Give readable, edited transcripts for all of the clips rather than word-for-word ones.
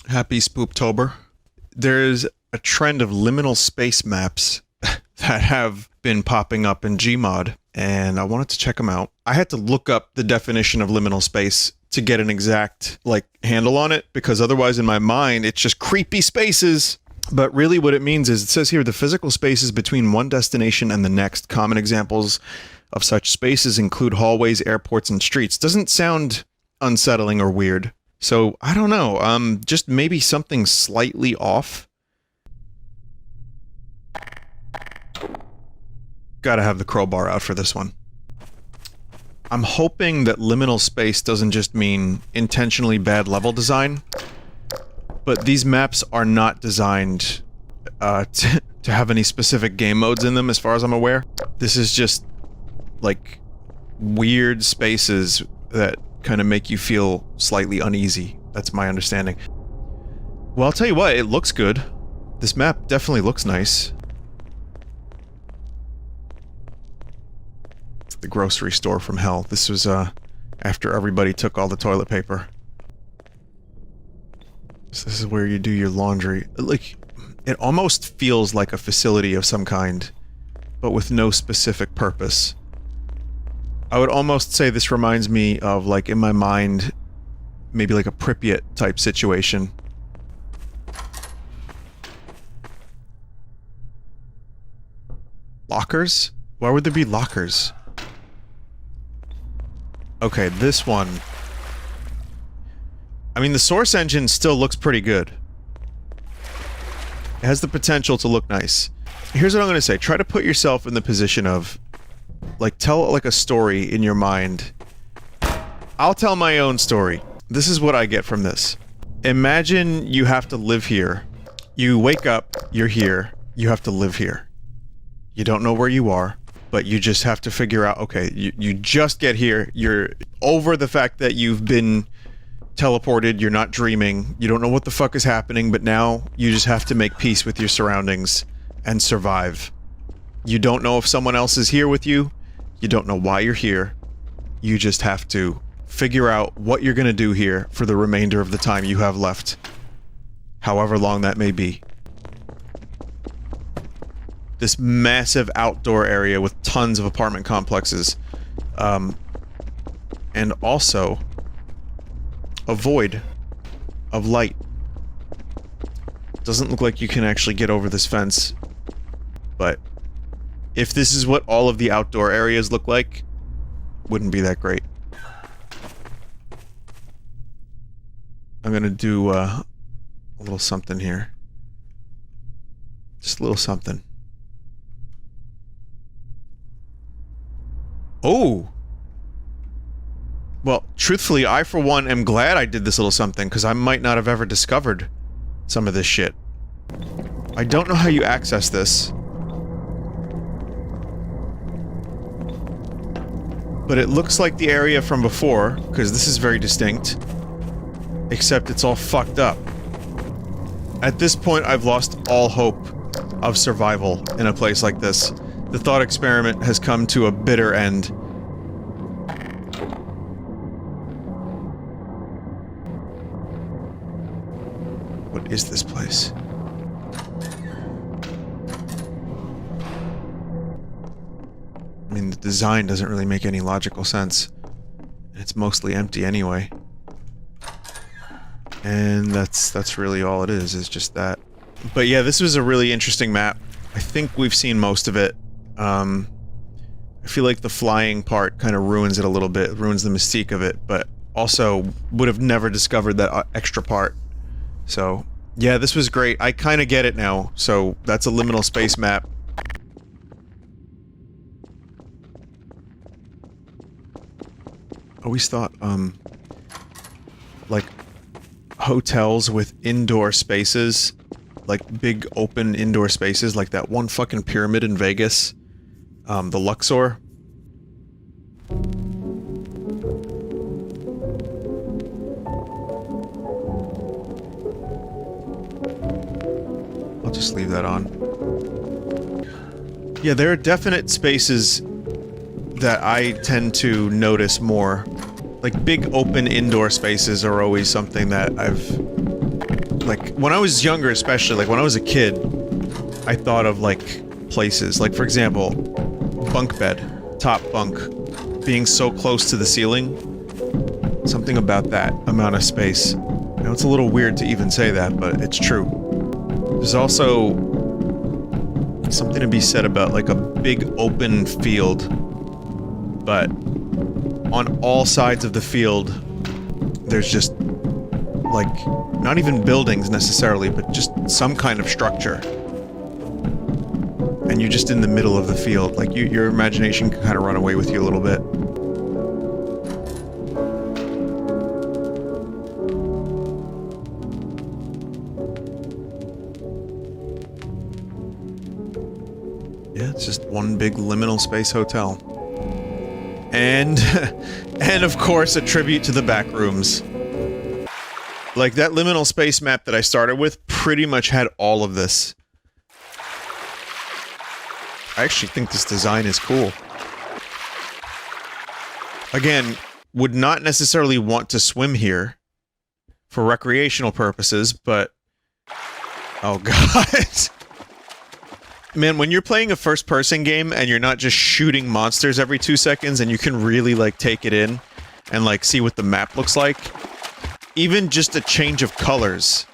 Happy Spooptober. There's a trend of liminal space maps that have been popping up in Gmod, and I wanted to check them out. I had to look up the definition of liminal space to get an exact, handle on it, because otherwise in my mind, it's just creepy spaces. But really what it means is, it says here, the physical spaces between one destination and the next. Common examples of such spaces include hallways, airports, and streets. Doesn't sound unsettling or weird. So, I don't know, just maybe something slightly off. Gotta have the crowbar out for this one. I'm hoping that liminal space doesn't just mean intentionally bad level design, but these maps are not designed to have any specific game modes in them, as far as I'm aware. This is just, weird spaces that kind of make you feel slightly uneasy. That's my understanding. Well, I'll tell you what, it looks good. This map definitely looks nice. It's the grocery store from hell. This was, after everybody took all the toilet paper. So this is where you do your laundry. It almost feels like a facility of some kind, but with no specific purpose. I would almost say this reminds me of, in my mind, maybe like a Pripyat type situation. Lockers? Why would there be lockers? Okay, this one... I mean, the source engine still looks pretty good. It has the potential to look nice. Here's what I'm gonna say. Try to put yourself in the position of... tell, a story in your mind. I'll tell my own story. This is what I get from this. Imagine you have to live here. You wake up, you're here, you have to live here. You don't know where you are, but you just have to figure out, okay, you just get here, you're over the fact that you've been teleported, you're not dreaming, you don't know what the fuck is happening, but now you just have to make peace with your surroundings and survive. You don't know if someone else is here with you, you don't know why you're here, you just have to figure out what you're gonna do here for the remainder of the time you have left. However long that may be. This massive outdoor area with tons of apartment complexes. And also a void of light. Doesn't look like you can actually get over this fence, but if this is what all of the outdoor areas look like, wouldn't be that great. I'm gonna do a little something here. Just a little something. Oh! Well, truthfully, I for one am glad I did this little something, because I might not have ever discovered some of this shit. I don't know how you access this. But it looks like the area from before, because this is very distinct. Except it's all fucked up. At this point, I've lost all hope of survival in a place like this. The thought experiment has come to a bitter end. What is this place? I mean, the design doesn't really make any logical sense. It's mostly empty anyway. And that's really all it is just that. But yeah, this was a really interesting map. I think we've seen most of it. I feel like the flying part kind of ruins it a little bit, ruins the mystique of it, but also would have never discovered that extra part. So, yeah, this was great. I kind of get it now, so that's a liminal space map. I always thought, hotels with indoor spaces, big open indoor spaces, like that one fucking pyramid in Vegas, the Luxor. I'll just leave that on. Yeah, there are definite spaces that I tend to notice more. Big open indoor spaces are always something that I've like, when I was younger especially, like when I was a kid, I thought of, like, places. Like, for example, bunk bed, top bunk, being so close to the ceiling. Something about that amount of space. I know it's a little weird to even say that, but it's true. There's also something to be said about, like, a big open field, but on all sides of the field, there's just, like, not even buildings necessarily, but just some kind of structure. And you're just in the middle of the field. Like, your imagination can kind of run away with you a little bit. Yeah, it's just one big liminal space hotel. And, and of course, a tribute to the back rooms. Like, that liminal space map that I started with pretty much had all of this. I actually think this design is cool. Again, would not necessarily want to swim here for recreational purposes, but... Oh god. Man, when you're playing a first-person game and you're not just shooting monsters every 2 seconds and you can really, like, take it in and, like, see what the map looks like, even just a change of colors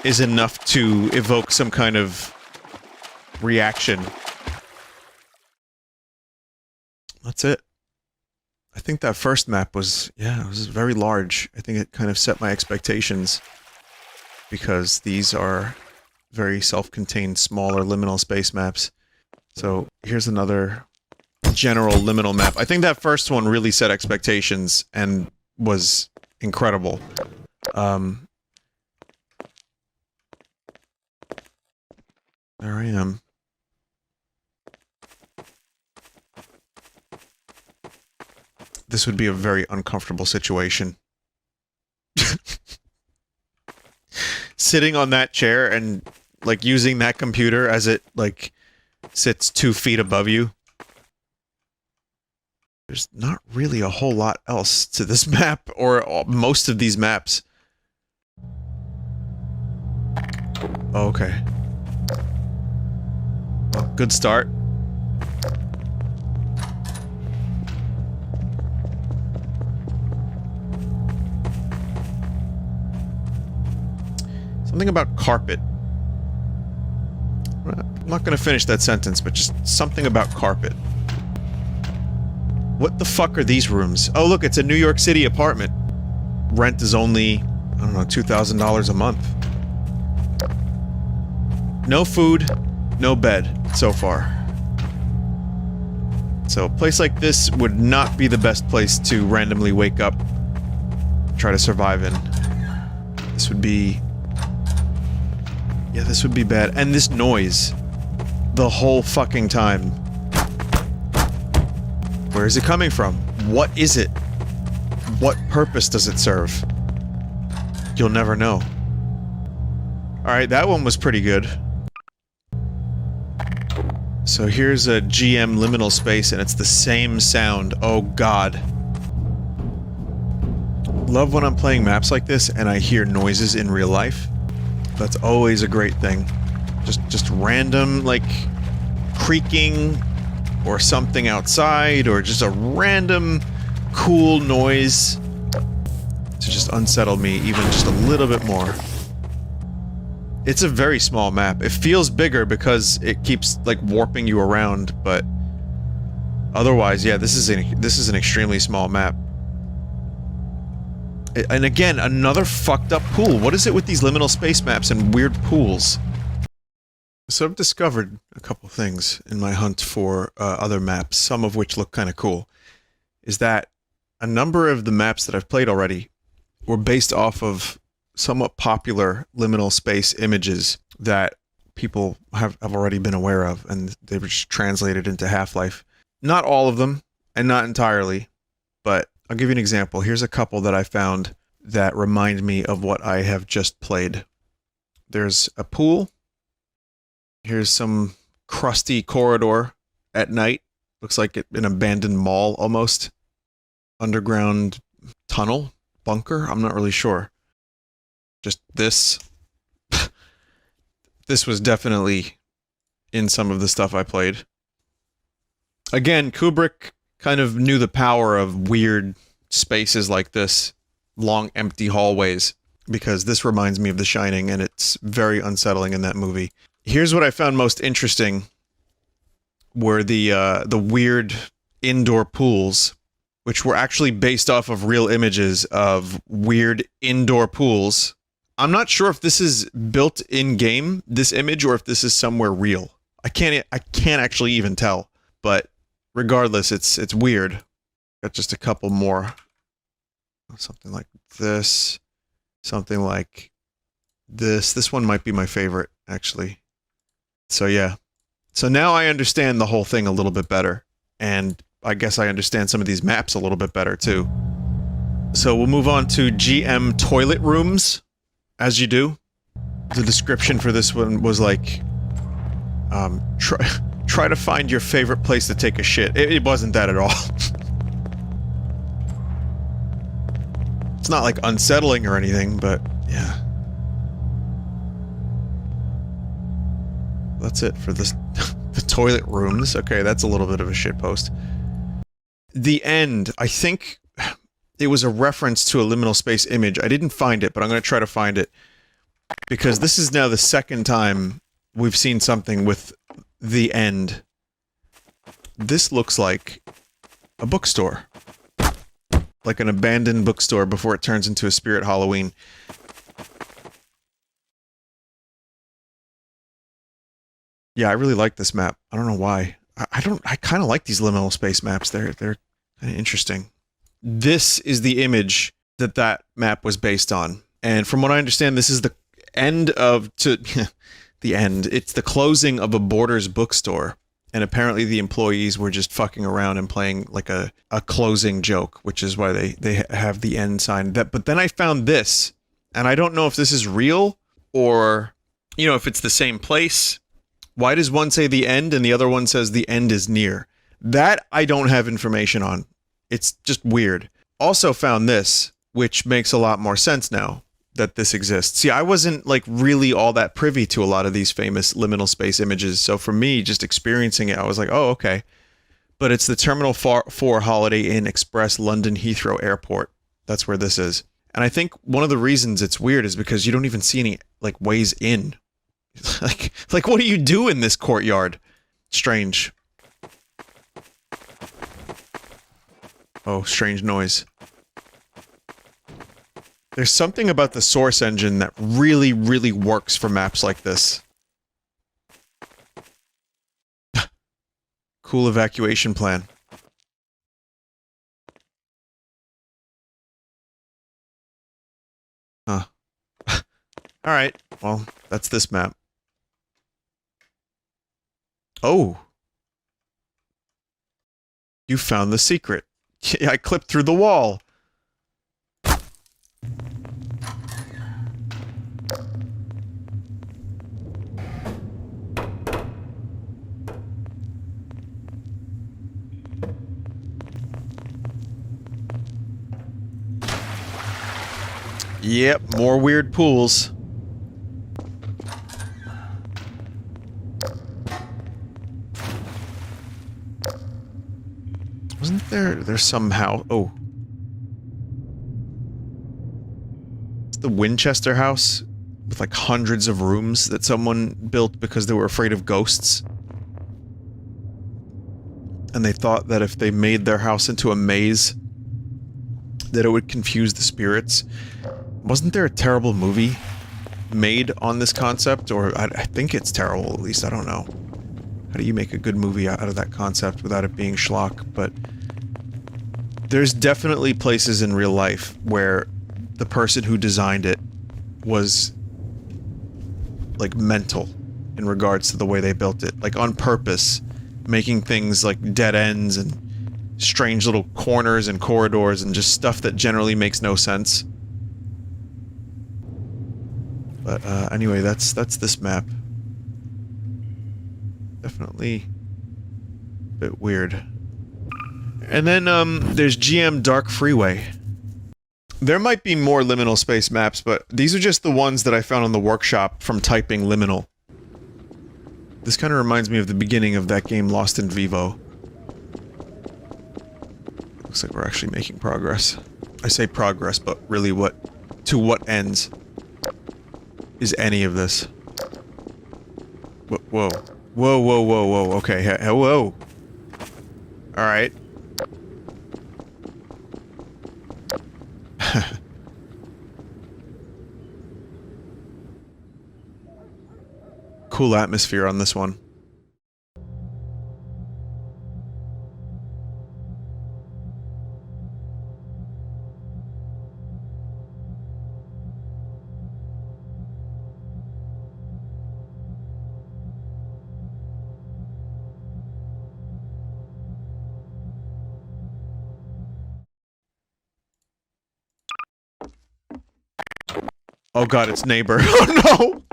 is enough to evoke some kind of reaction. That's it. I think that first map was, yeah, it was very large. I think it kind of set my expectations because these are very self-contained, smaller liminal space maps. So here's another general liminal map. I think that first one really set expectations and was incredible. There I am. This would be a very uncomfortable situation. Sitting on that chair and, like, using that computer as it, like, sits 2 feet above you. There's not really a whole lot else to this map, or most of these maps. Oh, okay. Well, good start. Something about carpet. I'm not gonna finish that sentence, but just something about carpet. What the fuck are these rooms? Oh look, it's a New York City apartment. Rent is only, I don't know, $2,000 a month. No food, no bed, so far. So a place like this would not be the best place to randomly wake up, try to survive in. This would be... yeah, this would be bad. And this noise. The whole fucking time. Where is it coming from? What is it? What purpose does it serve? You'll never know. Alright, that one was pretty good. So here's a GM liminal space and it's the same sound. Oh god. Love when I'm playing maps like this and I hear noises in real life. That's always a great thing. Just random, like, creaking or something outside, or just a random cool noise to just unsettle me even just a little bit more. It's a very small map. It feels bigger because it keeps, like, warping you around, but otherwise, yeah, this is an extremely small map. And again, another fucked up pool. What is it with these liminal space maps and weird pools? So I've discovered a couple things in my hunt for other maps, some of which look kind of cool. Is that a number of the maps that I've played already were based off of somewhat popular liminal space images that people have already been aware of, and they were just translated into Half-Life. Not all of them, and not entirely, but I'll give you an example. Here's a couple that I found that remind me of what I have just played. There's a pool. Here's some crusty corridor at night. Looks like an abandoned mall, almost. Underground tunnel? Bunker? I'm not really sure. Just this. This was definitely in some of the stuff I played. Again, Kubrick kind of knew the power of weird spaces like this, long empty hallways, because this reminds me of The Shining, and it's very unsettling in that movie. Here's what I found most interesting, were the weird indoor pools, which were actually based off of real images of weird indoor pools. I'm not sure if this is built in-game, this image, or if this is somewhere real. I can't actually even tell, but regardless, it's weird. Got just a couple more. Something like this. Something like this. This one might be my favorite, actually. So yeah. So now I understand the whole thing a little bit better. And I guess I understand some of these maps a little bit better, too. So we'll move on to GM toilet rooms, as you do. The description for this one was like, try to find your favorite place to take a shit. It wasn't that at all. It's not like unsettling or anything, but yeah. That's it for this. The toilet rooms. Okay, that's a little bit of a shitpost. The end. I think it was a reference to a liminal space image. I didn't find it, but I'm going to try to find it. Because this is now the second time we've seen something with the end. This looks like a bookstore. Like an abandoned bookstore before it turns into a Spirit Halloween. Yeah, I really like this map. I don't know why. I kind of like these liminal space maps. They're kind of interesting. This is the image that that map was based on. And from what I understand, this is the end of... the end. It's the closing of a Borders bookstore. And apparently the employees were just fucking around and playing like a closing joke, which is why they have the end sign. But then I found this, and I don't know if this is real, or, you know, if it's the same place. Why does one say the end and the other one says the end is near? That I don't have information on. It's just weird. Also found this, which makes a lot more sense now that this exists. See, I wasn't like really all that privy to a lot of these famous liminal space images, so for me, just experiencing it, I was like, oh, okay. But it's the Terminal 4 Holiday Inn Express London Heathrow Airport. That's where this is. And I think one of the reasons it's weird is because you don't even see any, like, ways in. like what do you do in this courtyard? Strange. Oh, strange noise. There's something about the Source engine that really, really works for maps like this. Cool evacuation plan. Huh. Alright, well, that's this map. Oh. You found the secret. Yeah, I clipped through the wall. Yep, more weird pools. Wasn't there's somehow... Oh. It's the Winchester house with like hundreds of rooms that someone built because they were afraid of ghosts. And they thought that if they made their house into a maze, that it would confuse the spirits. Wasn't there a terrible movie made on this concept? Or I think it's terrible, at least. I don't know. How do you make a good movie out of that concept without it being schlock? But there's definitely places in real life where the person who designed it was like mental in regards to the way they built it. Like on purpose, making things like dead ends and strange little corners and corridors and just stuff that generally makes no sense. But anyway, that's this map. Definitely a bit weird. And then there's GM Dark Freeway. There might be more liminal space maps, but these are just the ones that I found on the workshop from typing liminal. This kind of reminds me of the beginning of that game Lost in Vivo. Looks like we're actually making progress. I say progress, but really to what ends is any of this? Whoa. Whoa, whoa, whoa, whoa, okay, whoa. Alright. Cool atmosphere on this one. Oh god, it's neighbor. Oh no!